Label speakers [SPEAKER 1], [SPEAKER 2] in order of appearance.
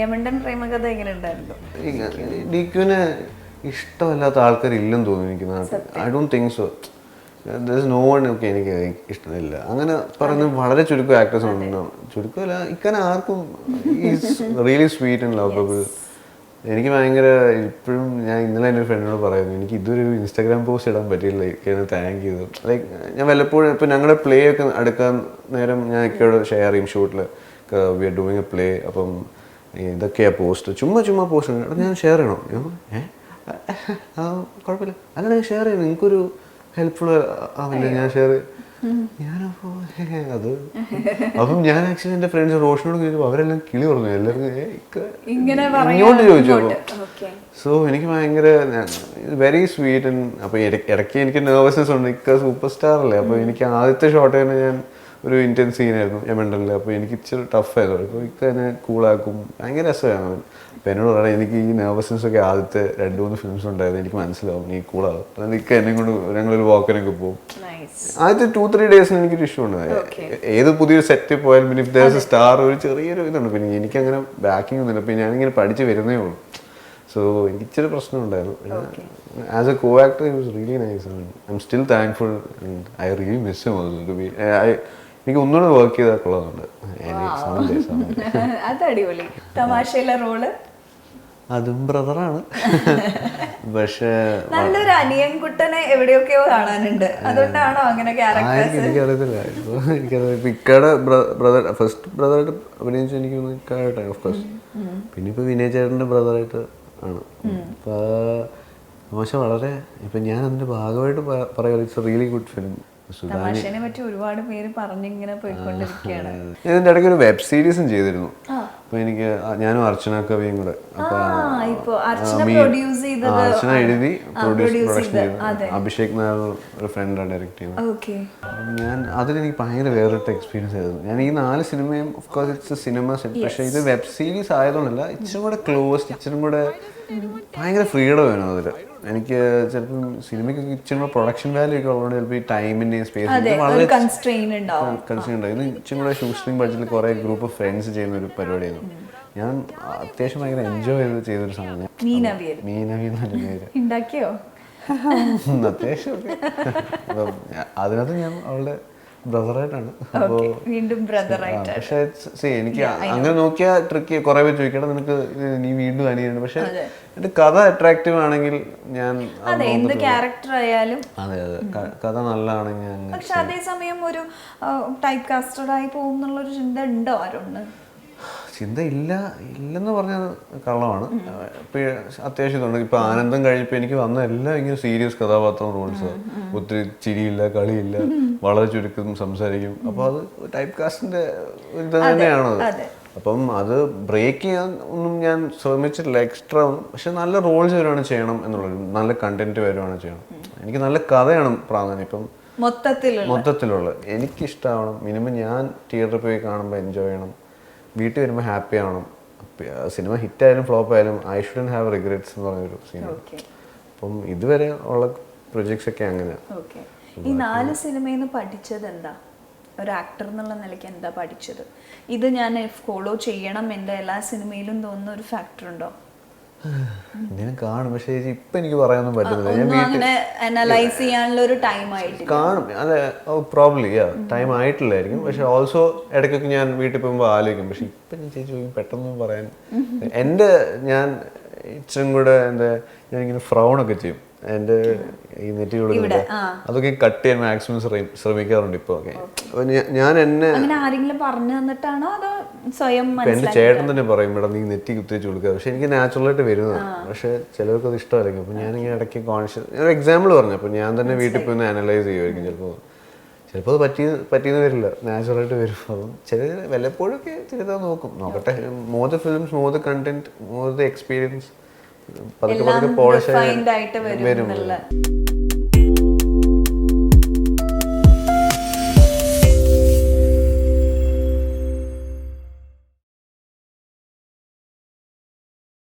[SPEAKER 1] യമണ്ടൻ പ്രേമകഥ എങ്ങനെ ഉണ്ടായിരുന്നു?
[SPEAKER 2] ഡിക്യുവിനെ ഇഷ്ടമല്ലാത്ത ആൾക്കാരില്ലെന്ന് തോന്നുന്നു എനിക്ക് നാട്ടിൽ. I don't think so. No one ഒക്കെ എനിക്ക് ഇഷ്ടമില്ല അങ്ങനെ പറയുന്നത് വളരെ ചുരുക്കം ആക്ടേഴ്സ് ഉണ്ടാവും. ചുരുക്കമല്ല, ഇങ്ങനെ ആർക്കും is really sweet and lovable. എനിക്ക് ഭയങ്കര ഇപ്പോഴും ഞാൻ ഇന്നലെ എൻ്റെ ഫ്രണ്ടിനോട് പറയുന്നു, എനിക്ക് ഇതൊരു ഇൻസ്റ്റാഗ്രാം പോസ്റ്റ് ഇടാൻ പറ്റിയില്ല, എനിക്ക് താങ്ക് ചെയ്തു. ലൈക്ക് ഞാൻ വല്ലപ്പോഴും ഇപ്പം ഞങ്ങളുടെ പ്ലേ ഒക്കെ എടുക്കാൻ നേരം ഞാൻ ഒക്കെയോട് ഷെയർ ചെയ്യും ഷൂട്ടിൽ, we are doing a play, അപ്പം ഇതൊക്കെയാണ് പോസ്റ്റ്, ചുമ്മാ പോസ്റ്റ് ഉണ്ട്, ഞാൻ ഷെയർ ചെയ്യണം. കുഴപ്പമില്ല, അല്ല ഞാൻ ഷെയർ ചെയ്യണം, നിങ്ങൾക്കൊരു ഹെൽപ്ഫുൾ ആവില്ല ഞാൻ ഷെയർ. ഞാനപ്പോൾ അത് അപ്പം ഞാൻ ആക്ച്വലി എൻ്റെ ഫ്രണ്ട്സ് റോഷനോട് ചോദിച്ചപ്പോൾ അവരെല്ലാം കിളി പറഞ്ഞു, എല്ലാവർക്കും ഇങ്ങോട്ട് ചോദിച്ചപ്പോൾ. സോ എനിക്ക് ഭയങ്കര വെരി സ്വീറ്റ്. അപ്പോൾ ഇടയ്ക്ക് എനിക്ക് നെർവസ്നെസ് ഉണ്ട്, ഇക്ക സൂപ്പർ സ്റ്റാർ അല്ലേ. അപ്പോൾ എനിക്ക് ആദ്യത്തെ ഷോട്ട് തന്നെ ഞാൻ ഒരു ഇൻറ്റൻസ് സീനായിരുന്നു യമണ്ടനിൽ. അപ്പോൾ എനിക്ക് ഇച്ചിരി ടഫായിരുന്നു. അപ്പോൾ ഇക്ക എന്നെ കൂളാക്കും, ഭയങ്കര രസമായിരുന്നു. അപ്പോൾ എന്നോട് പറയാം, എനിക്ക് ഈ നെർവസ്നെസ് ഒക്കെ ആദ്യത്തെ 2-3 ഫിലിംസ് ഉണ്ടായിരുന്നു, എനിക്ക് മനസ്സിലാവും നീ കൂളാകും. അതായത് ഇക്ക എന്നെ കൊണ്ട് ഞങ്ങളൊരു വാക്കിനൊക്കെ പോകും. ആദ്യത്തെ 2-3 ഡേയ്സിന് എനിക്കൊരു ഇഷ്യൂ ഉണ്ട്. ഏത് പുതിയൊരു സെറ്റ് പോയാലും പിന്നെ ഇഫ് ദേഴ്സ് എ സ്റ്റാർ ഒരു ചെറിയൊരു ഇതുണ്ട്. പിന്നെ എനിക്കങ്ങനെ ബാക്കിംഗ് ഒന്നുമില്ല, പിന്നെ ഞാനിങ്ങനെ പഠിച്ച് വരുന്നേ ഉള്ളൂ. സോ എനിക്ക് ഇച്ചിരി പ്രശ്നം ഉണ്ടായിരുന്നു. As a co actor he was really nice. I'm still thankful and I really miss him also to be. എനിക്ക് ഒന്നുകൂടെ വർക്ക് ചെയ്താൽ കൊള്ളാറുണ്ട്.
[SPEAKER 1] അത് അടിപൊളി. തമാശയിലെ റോള്
[SPEAKER 2] അതും ബ്രദറാണ്. പക്ഷേ
[SPEAKER 1] നല്ലൊരു അനിയൻകുട്ടനെ എവിടെയൊക്കെയോ കാണാനുണ്ട്, അതുകൊണ്ടാണോ അങ്ങനെ ക്യാരക്ടേഴ്സ്?
[SPEAKER 2] എനിക്കറിയത്തില്ല. എനിക്കറിയാം ഇക്കയുടെ ബ്രദർ, ഫസ്റ്റ് ബ്രദറായിട്ട് അഭിനയിച്ച എനിക്ക് ഇക്കായിട്ടാണ് ഓഫ് കോഴ്സ്. പിന്നെ ഇപ്പോൾ വിനയ് ചേട്ടൻ്റെ ബ്രദറായിട്ട് ആണ്. അപ്പോൾ തമാശ വളരെ ഇപ്പം ഞാൻ അതിൻ്റെ ഭാഗമായിട്ട് പറയാം, it's a really good film.
[SPEAKER 1] തമാശനെ പറ്റി ഒരുപാട് പേര് പറഞ്ഞിങ്ങനെ പോയിക്കൊണ്ടിരിക്കുകയാണ്.
[SPEAKER 2] ഞാൻ ഇതിൻ്റെ ഇടയ്ക്ക് ഒരു വെബ് സീരീസും ചെയ്തിരുന്നു. അപ്പോൾ എനിക്ക് ഞാനും അർച്ചന കവിയും കൂടെ, അർച്ചന എഴുതി പ്രൊഡക്ഷൻ ചെയ്തു, അഭിഷേക് നായർ ഒരു ഫ്രണ്ടാണ് ഡയറക്റ്റ് ചെയ്യുന്നത്. ഞാൻ അതിലെനിക്ക് ഭയങ്കര വേറിട്ട എക്സ്പീരിയൻസ് ആയിരുന്നു. ഞാൻ ഈ 4 സിനിമയും of course it's cinema set, പക്ഷേ ഇത് വെബ് സീരീസ് ആയതുകൊണ്ടല്ല, ഇച്ചിരി കൂടെ ക്ലോസ്, ഇച്ചിരി കൂടെ ഭയങ്കര ഫ്രീഡം വേണം അതിൽ. എനിക്ക് ചിലപ്പം സിനിമയ്ക്ക് ഇച്ചിരി കൂടെ പ്രൊഡക്ഷൻ വാല്യൂ ഒക്കെ ഉള്ളതുകൊണ്ട് ചിലപ്പോൾ ഈ ടൈമിൻ്റെയും സ്പേസിൻ്റെയും വളരെ കൺസ്ട്രെയിൻ ഉണ്ടാവും. ഇത് ഇച്ചിരി കൂടെ ഷൂസ്റ്റിംഗ് ബഡ്ജറ്റിൽ കുറേ ഗ്രൂപ്പ് ഓഫ് ഫ്രണ്ട്സ് ചെയ്യുന്ന ഒരു പരിപാടിയായിരുന്നു. ഞാൻ അത്യാവശ്യം ഭയങ്കര എൻജോയ് ചെയ്തൊരു സാധനം. മീനവി
[SPEAKER 1] ഉണ്ടാക്കിയോ?
[SPEAKER 2] അത്യാവശ്യം. അപ്പം അതിനകത്ത് ഞാൻ അവളുടെ ബ്രദറായിട്ടാണ്. അപ്പോൾ
[SPEAKER 1] വീണ്ടും ബ്രദറായിട്ട്.
[SPEAKER 2] പക്ഷേ എനിക്ക് അങ്ങനെ നോക്കിയാൽ ട്രിക്ക് കുറേ പേര് ചോദിക്കണം, നിനക്ക് നീ വീണ്ടും അനിയനുണ്ട്. പക്ഷെ എൻ്റെ കഥ അട്രാക്റ്റീവ് ആണെങ്കിൽ ഞാൻ
[SPEAKER 1] എന്ത് ക്യാരക്ടർ ആയാലും
[SPEAKER 2] അതെ കഥ നല്ലതാണെങ്കിൽ.
[SPEAKER 1] പക്ഷെ അതേസമയം ഒരു ടൈപ്പ് കാസ്റ്റഡ് ആയി പോകുന്നുള്ളൊരു ചിന്ത ഉണ്ടോ ആരോണ്ട്?
[SPEAKER 2] ചിന്ത ഇല്ലെന്ന് പറഞ്ഞാൽ കള്ളമാണ്. അത്യാവശ്യം ഇതുണ്ട്. ഇപ്പം ആനന്ദം കഴിഞ്ഞപ്പോൾ എനിക്ക് വന്ന എല്ലാം ഇങ്ങനെ സീരിയസ് കഥാപാത്രം റോൾസ്, ഒത്തിരി ചിരിയില്ല, കളിയില്ല, വളരെ ചുരുക്കം സംസാരിക്കും. അപ്പോൾ അത് ടൈപ്പ് കാസ്റ്റിൻ്റെ ഇത് തന്നെയാണത്. അപ്പം അത് ബ്രേക്ക് ചെയ്യാൻ ഒന്നും ഞാൻ ശ്രമിച്ചിട്ടില്ല എക്സ്ട്രാ ഒന്നും. പക്ഷെ നല്ല റോൾസ് വരുവാണ് ചെയ്യണം എന്നുള്ളത്, നല്ല കണ്ടന്റ് വരുവാണ് ചെയ്യണം. എനിക്ക് നല്ല കഥയാണ് പ്രാധാന്യം. ഇപ്പം മൊത്തത്തിലുള്ള എനിക്കിഷ്ടമാവണം. മിനിമം ഞാൻ തിയേറ്ററിൽ പോയി കാണുമ്പോൾ എൻജോയ് ചെയ്യണം, വീട്ടിൽ വരുമ്പോൾ ഹാപ്പി ആവണം. സിനിമ ഹിറ്റായാലും ഫ്ലോപ്പ് ആയാലും ഐ ഷുഡൻറ്റ് ഹാവ് റിഗ്രറ്റ്സ് എന്ന് പറഞ്ഞൊരു സിനിമ. അപ്പം ഇതുവരെ ഉള്ള പ്രൊജക്ട്സ് ഒക്കെ അങ്ങനെയാണ്.
[SPEAKER 1] ഈ 4 സിനിമയിൽ നിന്ന് പഠിച്ചത് എന്താ? ഒരു ആക്ടർ എന്നുള്ള നിലയ്ക്ക് എന്താ പഠിച്ചത്? ഇത് ഞാൻ ഫോളോ ചെയ്യണം എൻ്റെ എല്ലാ സിനിമയിലും തോന്നുന്ന ഒരു ഫാക്ടർ ഉണ്ടോ?
[SPEAKER 2] ഞാൻ കാണും, പക്ഷേ ഇപ്പം എനിക്ക് പറയാനൊന്നും പറ്റുന്നില്ല. കാണും, അതെ, പ്രോബ്ലി ടൈം ആയിട്ടില്ലായിരിക്കും. പക്ഷെ ഓൾസോ ഇടയ്ക്കൊക്കെ ഞാൻ വീട്ടിൽ പോകുമ്പോൾ ആലോചിക്കും. പക്ഷെ ഇപ്പം ഞാൻ ചോദിക്കും പെട്ടെന്ന് പറയാൻ ഞാൻ ഇച്ചിരി കൂടെ ഞാനിങ്ങനെ ഫ്രൗണൊക്കെ ചെയ്യും. എൻ്റെ ഈ നെറ്റി കൊടുക്കുന്നത് അതൊക്കെ കട്ട് ചെയ്യാൻ മാക്സിമം ശ്രമിക്കാറുണ്ട് ഇപ്പോൾ. ഓക്കെ, ഞാൻ എന്നെ എൻ്റെ ചേട്ടൻ തന്നെ പറയും, മേഡം നീ നെറ്റി കുത്തിച്ച് കൊടുക്കുക. പക്ഷെ എനിക്ക് നാച്ചുറലായിട്ട് വരുന്നതാണ്. പക്ഷെ ചിലർക്ക് അത് ഇഷ്ടമായിരിക്കും. അപ്പോൾ ഞാനിങ്ങനെ ഇടയ്ക്ക് കോൺഷ്യസ്, ഞാൻ എക്സാമ്പിൾ പറഞ്ഞു. അപ്പോൾ ഞാൻ തന്നെ വീട്ടിൽ പോയി അനലൈസ് ചെയ്യുമായിരിക്കും. ചിലപ്പോൾ അത് പറ്റിയെന്ന് വരില്ല, നാച്ചുറലായിട്ട് വരും. അപ്പം വല്ലപ്പോഴൊക്കെ ചിലത് നോക്കട്ടെ. More the films, more the content, more the experience പതുക്കെ പോളിഷ് വരും.